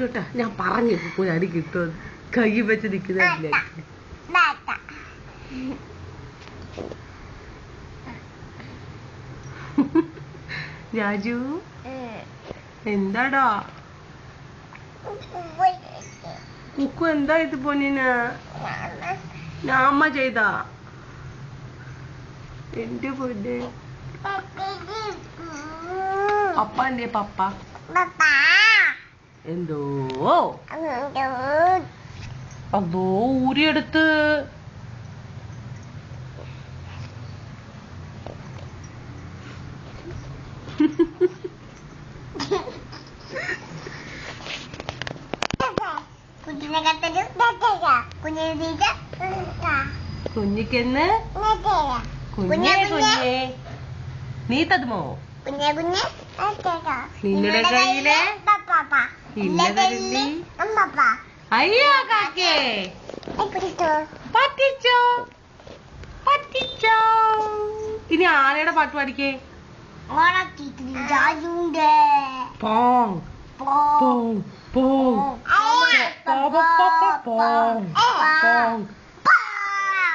കിട്ടും. ഞാൻ പറഞ്ഞു പോയി അടി കിട്ടും. കൈ വെച്ച് നിൽക്കുന്നില്ല. രാജു എന്താടാ കുക്കു? എന്താ ഇത് പൊന്നിന്? ഞാൻ അമ്മ ചെയ്താ എന്റെ പൊന്നെ. പപ്പ എന്തേ? പപ്പ എന്തോ അതോ ഊരിയെടുത്ത്. കുഞ്ഞിക്കെന്ന് കുഞ്ഞേ കുഞ്ഞേ നീ തതുമോ? നിങ്ങളുടെ കയ്യിലെ ഇല്ലതരുന്നി. അയ്യോ കാക്കേ പറ്റിച്ചോ പറ്റിച്ചോ. ഇനി ആനയുടെ പാട്ട് പാടിക്കേ. പോങ് പോങ് പോങ്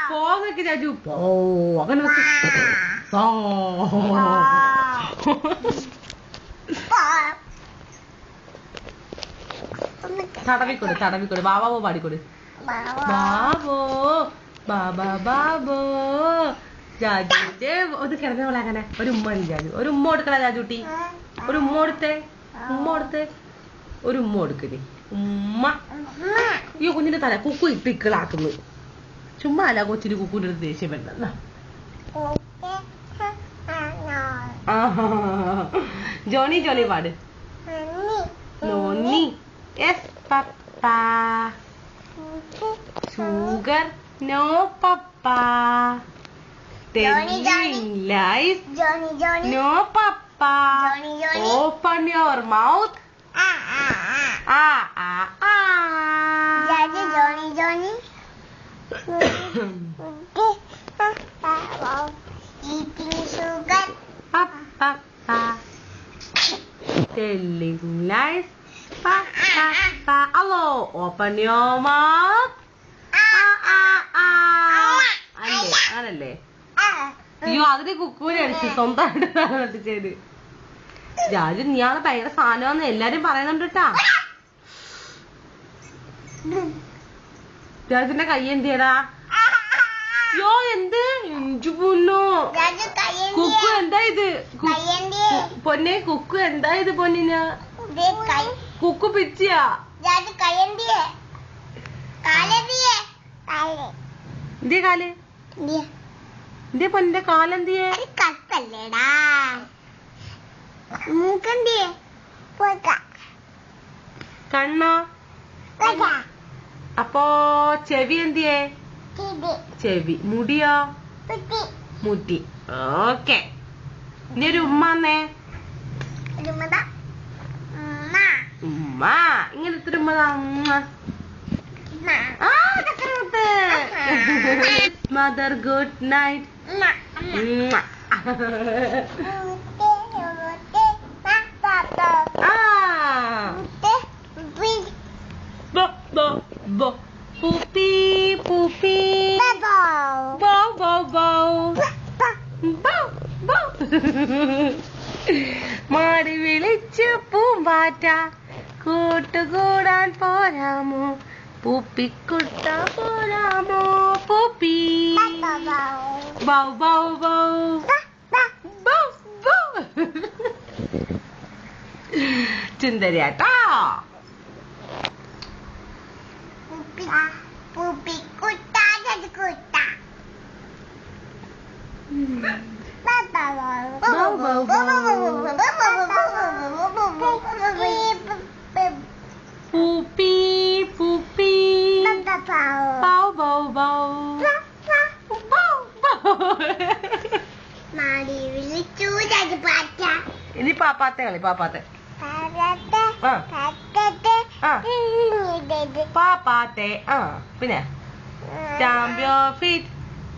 പോങ്ങൊക്കെ രാജു പോ അങ്ങനെ തടവിക്കൊടു തടവിക്കൊടു. ബാബാബോ പാടിക്കൊടു. ബാബോ ബാബാ ബാബോ. രാജുവിന്റെ ഒന്ന് കിടന്നോളെ. അങ്ങനെ ഒരു ഉമ്മ രാജു. ഒരു ഉമ്മ കൊടുക്കണ രാജുട്ടി. ഒരു ഉമ്മ കൊടുത്തേ. ഉമ്മ കൊടുത്തേ. ഒരു ഉമ്മ കൊടുക്കണേ. ഉമ്മ. ഈ കുഞ്ഞിന്റെ തല കുക്കു ഇപ്പിക്കളാക്കുന്നു. ചുമ്മാ അല്ല കൊച്ചിന് കുക്കുവിന്റെ അടുത്ത് ദേഷ്യം വേണ്ട. ജോണി ജോണി പാട്. നോന്നി yes papa. Sugar no papa. Telling lies no papa. Open your mouth. Jadi Johnny eating sugar. Papa. Telling lies. Papa. Hello. Open your mouth. ആണല്ലേ. അയ്യോ അതിന് കുക്കൂനെ അടിച്ചു സ്വന്തമായിട്ട് ചെയ്ത്. രാജു നീയാണ് ഭയങ്കര സാധനമാന്ന് എല്ലാരും പറയുന്നുണ്ട് കേട്ടാ. രാജുന്റെ കൈ എന്തിയടാ? യോ എന്ത് ഇഞ്ചു പൊന്നോ. കുക്കു എന്താ ഇത്? പൊന്നെ കുക്കു എന്താ ഇത് പൊന്നിന്? കുക്കു പിച്ചിയാ. എന്തേ കാല്? എന്തേ പൊന്നിന്റെ കാലെന്തിയേ? കണ്ണോ? അപ്പോ ചെവി എന്തിയേ? ചെവി. മുടിയോ? മുടി. ഓക്കെ. ഇനി ഒരു ഉമ്മന്നേ. ഉമ്മ. ഇങ്ങനത്തെ ഒരു ഉമ്മതാ. Mother good night. പൂപ്പി പൂപ്പി. മാറി വിളിച്ചു പൂമ്പാറ്റ കൂട്ടുകൂടാൻ പോരാമോ? പൂപ്പിക്കുട്ട പോരാമോ? പൂപ്പി ബൗ ബൗ ബൗ ബൗ ബൗ. ചുന്ദരിയാട്ടാ. പൂപ്പി പൂപ്പി ബൗ ബൗ ബൗ. ഇനി പാപ്പാത്തെ കളി. പാപ്പാത്തെ പാപ്പാത്തെ. പിന്നെ ചാമ്പ്യോ ഫിറ്റ്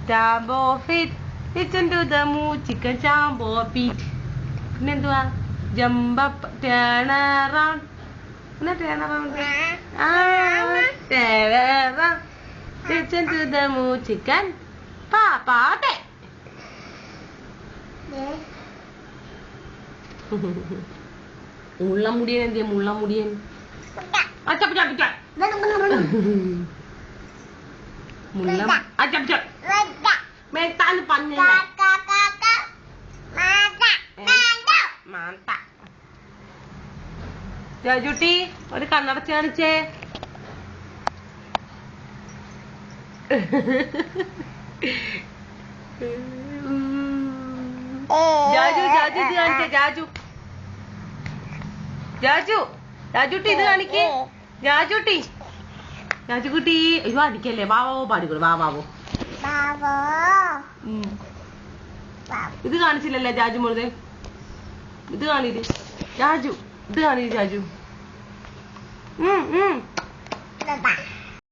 ചാമ്പോ ഫിറ്റ് കിച്ചൺ ടു ദ മൂ ചിക്കൻ ചാമ്പോ ഫിറ്റ്. പിന്നെന്തുവാ? ജമ്പ് അപ്പ് ടേൺ അറൗണ്ട് എന്നാ ടേറ Listen to the moon chicken. Paate. മുള്ള മുടിയൻ എന്തിയാ മുള്ള മുടിയൻ മുള്ള മേത്താന്ന് പഞ്ഞ മാന്ത ജാജുട്ടി ഒരു കണ്ണടച്ച് കാണിച്ചേ ജാജു ജാജു ഇത് കാണിച്ചേ ജാജു ജാജു ജാജുട്ടി ഇത് കാണിക്കേ ജാജുട്ടി ജാജുക്കുട്ടി അയ്യോ അടിക്കല്ലേ വാവാവോ പാടിക്കോളൂ വാവാവോ ഇത് കാണിച്ചില്ലല്ലേ ജാജു മുഴുതെ ഇത് കാണില്ലേ ജാജു ഇത് കാണില്ലേ ജാജു